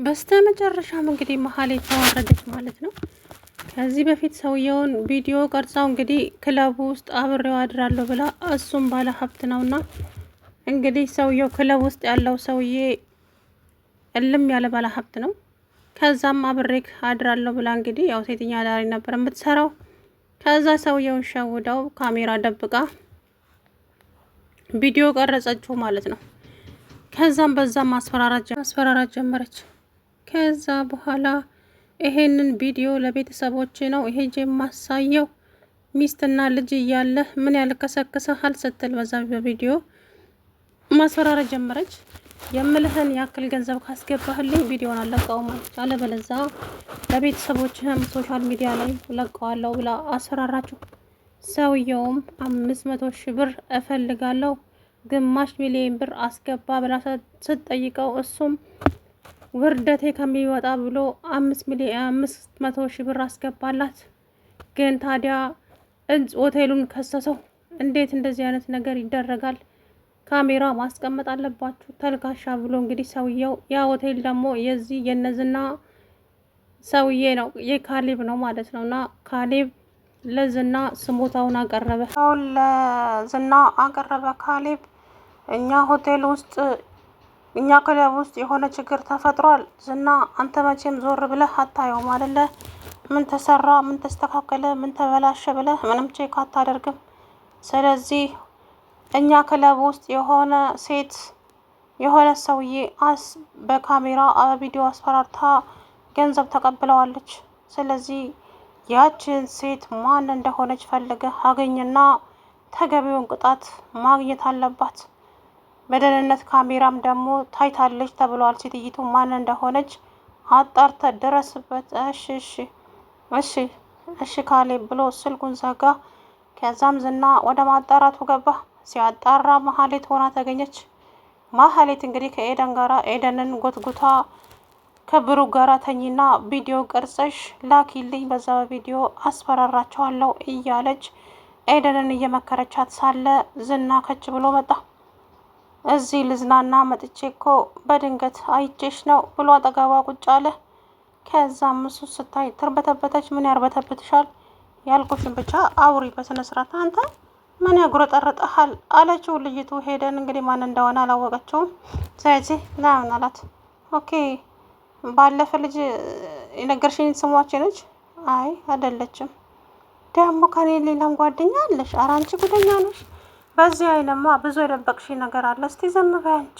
በስተመጨረሻም እንግዲህ መሀሌት ተዋረደች ማለት ነው። ከዚህ በፊት ሰውየውን ቪዲዮ ቀርጻው እንግዲህ ክለቡ ውስጥ አብሬው አድራለሁ ብላ እሱም ባለ ሀብት ነውና እንግዲህ ሰውየው ክለብ ውስጥ ያለው ሰውዬ እልም ያለ ባለ ሀብት ነው። ከዛም አብሬክ አድራለሁ ብላ እንግዲህ ያው ሴተኛ አዳሪ ነበር የምትሰራው። ከዛ ሰውየውን ሸውደው ካሜራ ደብቃ ቪዲዮ ቀረጸችው ማለት ነው። ከዛም በዛም ማስፈራራት ጀመረች። ከዛ በኋላ ይሄንን ቪዲዮ ለቤተሰቦች ነው ይሄ የማሳየው ሚስትና ልጅ እያለ ምን ያልከሰከሰሃል ስትል በዛ በቪዲዮ ማስፈራራት ጀመረች። የምልህን ያክል ገንዘብ ካስገባህልኝ ቪዲዮን አለቀውም አለች። አለበለዛ ለቤተሰቦችህም ሶሻል ሚዲያ ላይ ለቀዋለሁ ብላ አስፈራራችሁ። ሰውየውም 500,000 ብር እፈልጋለሁ፣ ግማሽ ሚሊዮን ብር አስገባ ብላ ስትጠይቀው እሱም ውርደቴ ከሚወጣ ብሎ 500,000 ብር አስገባላት። ግን ታዲያ ሆቴሉን ከሰሰው። እንዴት እንደዚህ አይነት ነገር ይደረጋል? ካሜራ ማስቀመጥ አለባችሁ ተልካሻ ብሎ እንግዲህ ሰውየው ያ ሆቴል ደግሞ የዚህ የነዝና ሰውዬ ነው የካሌብ ነው ማለት ነው። እና ካሌብ ለዝና ስሞታውን አቀረበ። አሁን ለዝና አቀረበ ካሌብ እኛ ሆቴል ውስጥ እኛ ክለብ ውስጥ የሆነ ችግር ተፈጥሯል። ዝና አንተ መቼም ዞር ብለህ አታየውም አይደለ? ምን ተሰራ፣ ምን ተስተካከለ፣ ምን ተበላሸ ብለህ ምንም ቼክ አታደርግም። ስለዚህ እኛ ክለብ ውስጥ የሆነ ሰውዬ በካሜራ ቪዲዮ አስፈራርታ ገንዘብ ተቀብለዋለች። ስለዚህ ያችን ሴት ማን እንደሆነች ፈልገህ አገኝና ተገቢውን ቅጣት ማግኘት አለባት። በደህንነት ካሜራም ደግሞ ታይታለች ተብሏል። ሴትይቱ ማን እንደሆነች አጣርተ ድረስበት። እሺ ካሌብ ብሎ ስልኩን ዘጋ። ከዛም ዝና ወደ ማጣራቱ ገባ። ሲያጣራ መሀሌት ሆና ተገኘች። መሀሌት እንግዲህ ከኤደን ጋራ ኤደንን ጎትጉታ ከብሩክ ጋራ ተኝና ቪዲዮ ቅርጽሽ ላኪልኝ፣ በዛ በቪዲዮ አስፈራራቸዋለሁ እያለች ኤደንን እየመከረቻት ሳለ ዝና ከች ብሎ መጣ። እዚህ ልዝናና መጥቼ እኮ በድንገት አይቼሽ ነው ብሎ አጠገቧ ቁጭ አለ። ከዛም እሱ ስታይ ትርበተበተች። ምን ያርበተብትሻል? ያልኩሽን ብቻ አውሪ በስነ ስርዓት። አንተ ምን ያጉረጠረጠሃል አለችው ልጅቱ። ሄደን እንግዲህ ማን እንደሆነ አላወቀችውም። ስለዚህ ናምን አላት። ኦኬ ባለፈ ልጅ የነገርሽኝ ስሟች ነች? አይ አይደለችም። ደግሞ ከኔ ሌላም ጓደኛ አለሽ? ኧረ አንቺ ጉደኛ ነሽ። በዚህ አይነማ ብዙ የደበቅሽ ነገር አለ። እስቲ ዝም በይ አንቺ።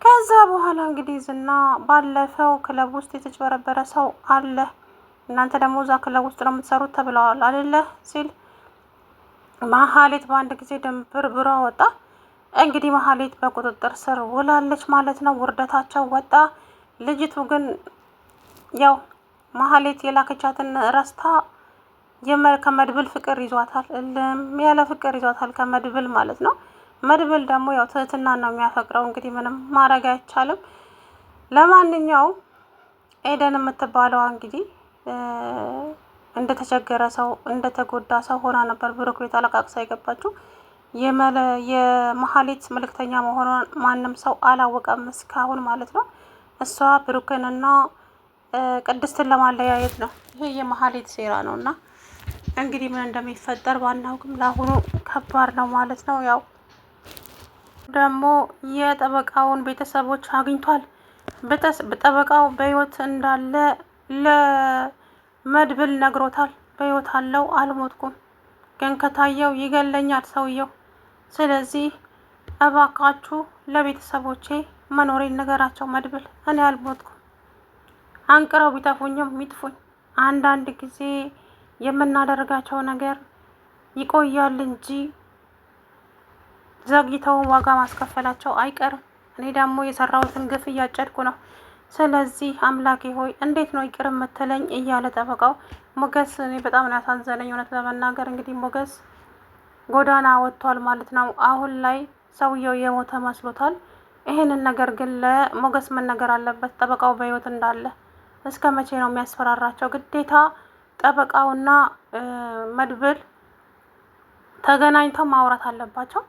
ከዛ በኋላ እንግዲህ ዝና ባለፈው ክለብ ውስጥ የተጭበረበረ ሰው አለ፣ እናንተ ደግሞ እዛ ክለብ ውስጥ ነው የምትሰሩት ተብለዋል አይደለ ሲል መሀሌት በአንድ ጊዜ ድንብርብሯ ወጣ። እንግዲህ መሀሌት በቁጥጥር ስር ውላለች ማለት ነው። ውርደታቸው ወጣ። ልጅቱ ግን ያው መሀሌት የላከቻትን ረስታ ከመድብል ፍቅር ይዟታል። እልም ያለ ፍቅር ይዟታል ከመድብል ማለት ነው። መድብል ደግሞ ያው ትህትና ነው የሚያፈቅረው። እንግዲህ ምንም ማድረግ አይቻልም። ለማንኛውም ኤደን የምትባለዋ እንግዲህ እንደተቸገረ ሰው እንደተጎዳ ሰው ሆና ነበር ብሩክ ቤት አለቃቅሳ የገባችው። የመሀሌት መልእክተኛ መሆኗን ማንም ሰው አላወቀም እስካሁን ማለት ነው። እሷ ብሩክንና ቅድስትን ለማለያየት ነው። ይሄ የመሀሌት ሴራ ነው እና እንግዲህ ምን እንደሚፈጠር ባናውቅም ለአሁኑ ከባድ ነው ማለት ነው። ያው ደግሞ የጠበቃውን ቤተሰቦች አግኝቷል። ጠበቃው በህይወት እንዳለ ለመድብል ነግሮታል። በህይወት አለው፣ አልሞትኩም፣ ግን ከታየው ይገለኛል ሰውየው። ስለዚህ እባካችሁ ለቤተሰቦቼ መኖሬን ነገራቸው። መድብል እኔ አልሞትኩም፣ አንቅረው ቢተፉኝም ሚጥፉኝ። አንዳንድ ጊዜ የምናደርጋቸው ነገር ይቆያል እንጂ ዘግይተው ዋጋ ማስከፈላቸው አይቀርም። እኔ ደግሞ የሰራሁትን ግፍ እያጨድኩ ነው። ስለዚህ አምላኬ ሆይ እንዴት ነው ይቅር የምትለኝ እያለ ጠበቃው ሞገስ፣ እኔ በጣም ነው ያሳዘነኝ እውነት ለመናገር። እንግዲህ ሞገስ ጎዳና ወጥቷል ማለት ነው። አሁን ላይ ሰውየው የሞተ መስሎታል። ይሄንን ነገር ግን ለሞገስ መነገር አለበት፣ ጠበቃው በህይወት እንዳለ። እስከ መቼ ነው የሚያስፈራራቸው? ግዴታ ጠበቃውና መድብል ተገናኝተው ማውራት አለባቸው።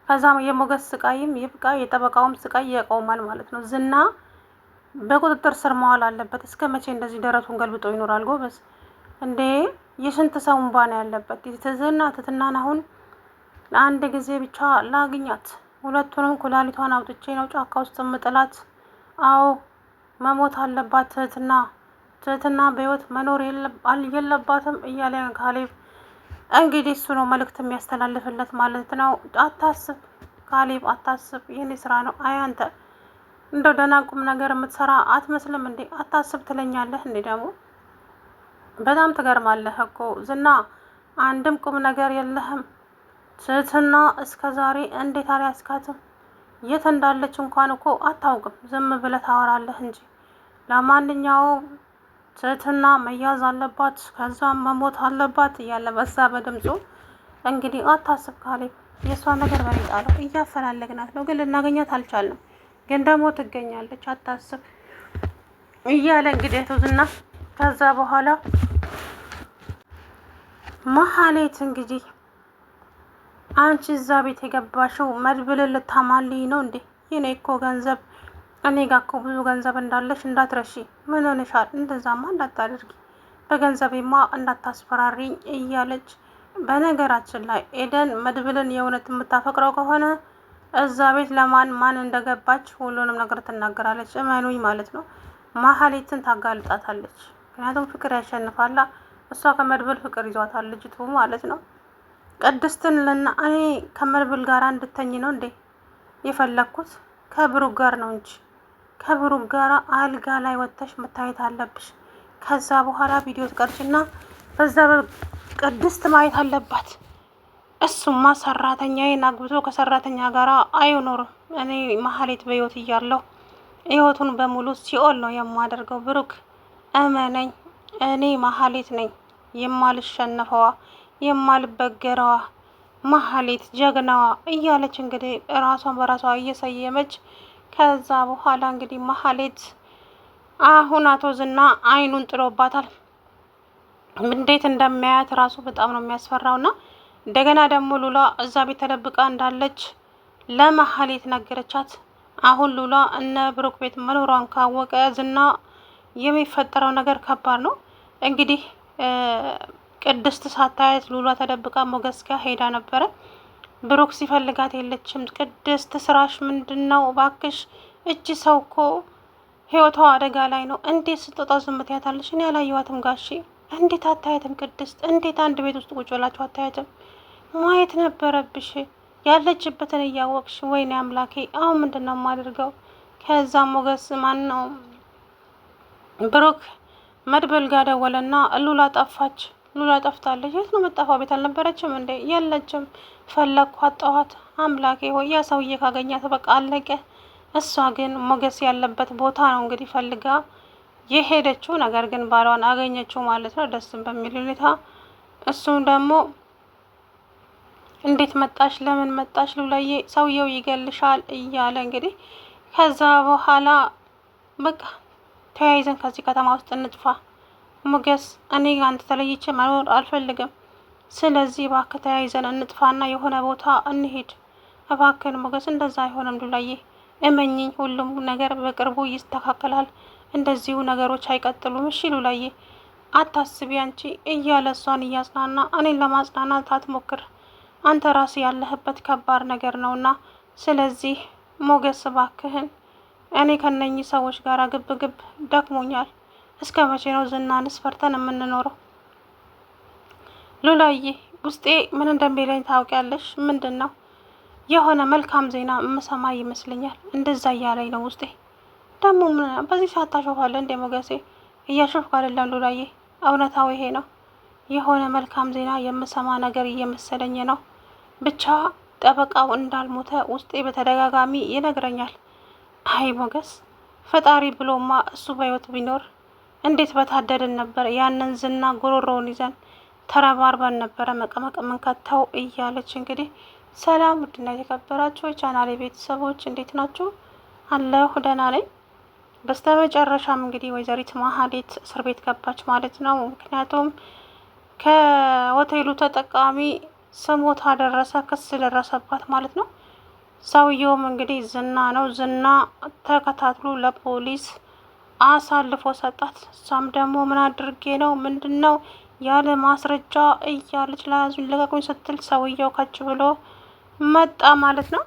ከዛም የሞገስ ስቃይም ይብቃ፣ የጠበቃውም ስቃይ ያቆማል ማለት ነው። ዝና በቁጥጥር ስር መዋል አለበት። እስከ መቼ እንደዚህ ደረቱን ገልብጦ ይኖራል? ጎበዝ እንዴ! የስንት ሰው እንባ ነው ያለበት? ትትናን አሁን ለአንድ ጊዜ ብቻ ላግኛት፣ ሁለቱንም ኩላሊቷን አውጥቼ ነው ጫካ ውስጥ ምጥላት። አዎ መሞት አለባት ትህትና በህይወት መኖር የለባትም እያለ ካሌብ እንግዲህ እሱ ነው መልእክት የሚያስተላልፍለት ማለት ነው። አታስብ ካሌብ አታስብ፣ የኔ ስራ ነው። አይ አንተ እንደው ደህና ቁም ነገር የምትሰራ አትመስልም እንዴ? አታስብ ትለኛለህ እንዴ? ደግሞ በጣም ትገርማለህ እኮ ዝና፣ አንድም ቁም ነገር የለህም። ትህትና እስከ ዛሬ እንዴት አልያዝካትም? የት እንዳለች እንኳን እኮ አታውቅም። ዝም ብለህ ታወራለህ እንጂ። ለማንኛውም ትህትና መያዝ አለባት፣ ከዛም መሞት አለባት እያለ በዛ በድምፁ እንግዲህ አታስብ ካሌብ፣ የእሷን ነገር በሬጣለሁ እያፈላለግናት ነው፣ ግን ልናገኛት አልቻልንም። ግን ደግሞ ትገኛለች፣ አታስብ እያለ እንግዲህ ዝና ከዛ በኋላ መሀሌት እንግዲህ አንቺ እዛ ቤት የገባሽው መድብልን ልታማልኝ ነው እንዴ? የኔ እኮ ገንዘብ እኔ ጋ እኮ ብዙ ገንዘብ እንዳለሽ እንዳትረሺ። ምን ሆነሻል? እንደዛማ እንዳታደርጊ፣ በገንዘቤማ እንዳታስፈራሪኝ እያለች በነገራችን ላይ ኤደን መድብልን የእውነት የምታፈቅረው ከሆነ እዛ ቤት ማን እንደገባች ሁሉንም ነገር ትናገራለች። እመኑኝ ማለት ነው። መሀሌትን ታጋልጣታለች። ምክንያቱም ፍቅር ያሸንፋላ። እሷ ከመድብል ፍቅር ይዟታል ልጅቱ ማለት ነው። ቅድስትን እኔ ከመድብል ጋር እንድተኝ ነው እንዴ የፈለግኩት? ከብሩክ ጋር ነው እንጂ ከብሩክ ጋር አልጋ ላይ ወጥተሽ መታየት አለብሽ። ከዛ በኋላ ቪዲዮ ትቀርጭና በዛ ቅድስት ማየት አለባት። እሱማ ሰራተኛዬን አግብቶ ከሰራተኛ ጋር አይኖርም። እኔ መሀሌት በህይወት እያለሁ ህይወቱን በሙሉ ሲኦል ነው የማደርገው። ብሩክ እመነኝ፣ እኔ መሀሌት ነኝ የማልሸነፈዋ የማልበገረዋ መሀሌት ጀግናዋ እያለች እንግዲህ ራሷን በራሷ እየሰየመች ከዛ በኋላ እንግዲህ መሀሌት አሁን አቶ ዝና አይኑን ጥሎባታል። እንዴት እንደሚያያት ራሱ በጣም ነው የሚያስፈራውና እንደገና ደግሞ ሉላ እዛ ቤት ተደብቃ እንዳለች ለመሀሌት ነገረቻት። አሁን ሉላ እነ ብሩክ ቤት መኖሯን ካወቀ ዝና የሚፈጠረው ነገር ከባድ ነው። እንግዲህ ቅድስት ሳታያት ሉላ ተደብቃ ሞገስ ጋር ሄዳ ነበረ። ብሩክ ሲፈልጋት የለችም። ቅድስት ስራሽ ምንድን ነው እባክሽ? እጅ ሰው እኮ ህይወቷ አደጋ ላይ ነው። እንዴት ስትወጣ ዝም ትያታለሽ? እኔ አላየኋትም ጋሼ። እንዴት አታያትም? ቅድስት እንዴት አንድ ቤት ውስጥ ቁጭ ብላችሁ አታያትም? ማየት ነበረብሽ ያለችበትን እያወቅሽ። ወይኔ አምላኬ፣ አሁን ምንድን ነው የማደርገው? ከዛ ሞገስ ማን ነው ብሩክ መድብል ጋር ደወለና ሉላ ጠፋች። ሉላ ጠፍታለች። የት ነው መጠፋው? ቤት አልነበረችም እንዴ? የለችም። ፈለግኩ አጣኋት። አምላኬ ሆይ ያ ሰውዬ ካገኛት በቃ አለቀ። እሷ ግን ሞገስ ያለበት ቦታ ነው እንግዲህ ፈልጋ የሄደችው። ነገር ግን ባሏን አገኘችው ማለት ነው፣ ደስም በሚል ሁኔታ። እሱም ደግሞ እንዴት መጣሽ? ለምን መጣሽ? ሉላዬ ሰውየው ይገልሻል እያለ እንግዲህ ከዛ በኋላ በቃ ተያይዘን ከዚህ ከተማ ውስጥ እንጥፋ ሞገስ፣ እኔ አንተ ተለይቼ መኖር አልፈልግም። ስለዚህ እባክህ ተያይዘን እንጥፋና የሆነ ቦታ እንሄድ እባክህን ሞገስ። እንደዛ አይሆንም ሉላዬ፣ እመኝኝ፣ ሁሉም ነገር በቅርቡ ይስተካከላል። እንደዚሁ ነገሮች አይቀጥሉም። እሺ ሉላዬ አታስቢ አንቺ እያለ እሷን እያጽናና እኔን ለማጽናናት አትሞክር። አንተ ራስህ ያለህበት ከባድ ነገር ነውና፣ ስለዚህ ሞገስ እባክህን፣ እኔ ከነኚህ ሰዎች ጋር ግብ ደክሞኛል። እስከ መቼ ነው ዝናንስ ፈርተን የምንኖረው? ሉላዬ ውስጤ ምን እንደሚለኝ ታውቂያለሽ? ምንድን ነው? የሆነ መልካም ዜና የምሰማ ይመስለኛል። እንደዛ እያለኝ ነው ውስጤ። ደግሞ ምን በዚህ ሰዓት ታሾፋለህ እንዴ ሞገሴ? እያሾፍኩ አይደለም ሉላዬ፣ እውነታው ይሄ ነው። የሆነ መልካም ዜና የምሰማ ነገር እየመሰለኝ ነው። ብቻ ጠበቃው እንዳልሞተ ውስጤ በተደጋጋሚ ይነግረኛል። አይ ሞገስ፣ ፈጣሪ ብሎማ እሱ በህይወት ቢኖር እንዴት በታደልን ነበር። ያንን ዝና ጉሮሮውን ይዘን ተረባርበን ነበረ መቀመቅ የምንከተው እያለች እንግዲህ ሰላም ውድና የተከበራችሁ የቻናሌ ቤተሰቦች እንዴት ናችሁ? አለሁ ደህና ነኝ። በስተመጨረሻም እንግዲህ ወይዘሪት መሀሌት እስር ቤት ገባች ማለት ነው። ምክንያቱም ከሆቴሉ ተጠቃሚ ስሞታ ደረሰ፣ ክስ ደረሰባት ማለት ነው። ሰውየውም እንግዲህ ዝና ነው። ዝና ተከታትሎ ለፖሊስ አሳልፎ ሰጣት። እሷም ደግሞ ምን አድርጌ ነው ምንድን ነው ያለ ማስረጃ እያለች ለያዙኝ ልቀቁኝ ስትል ሰውየው ከች ብሎ መጣ ማለት ነው።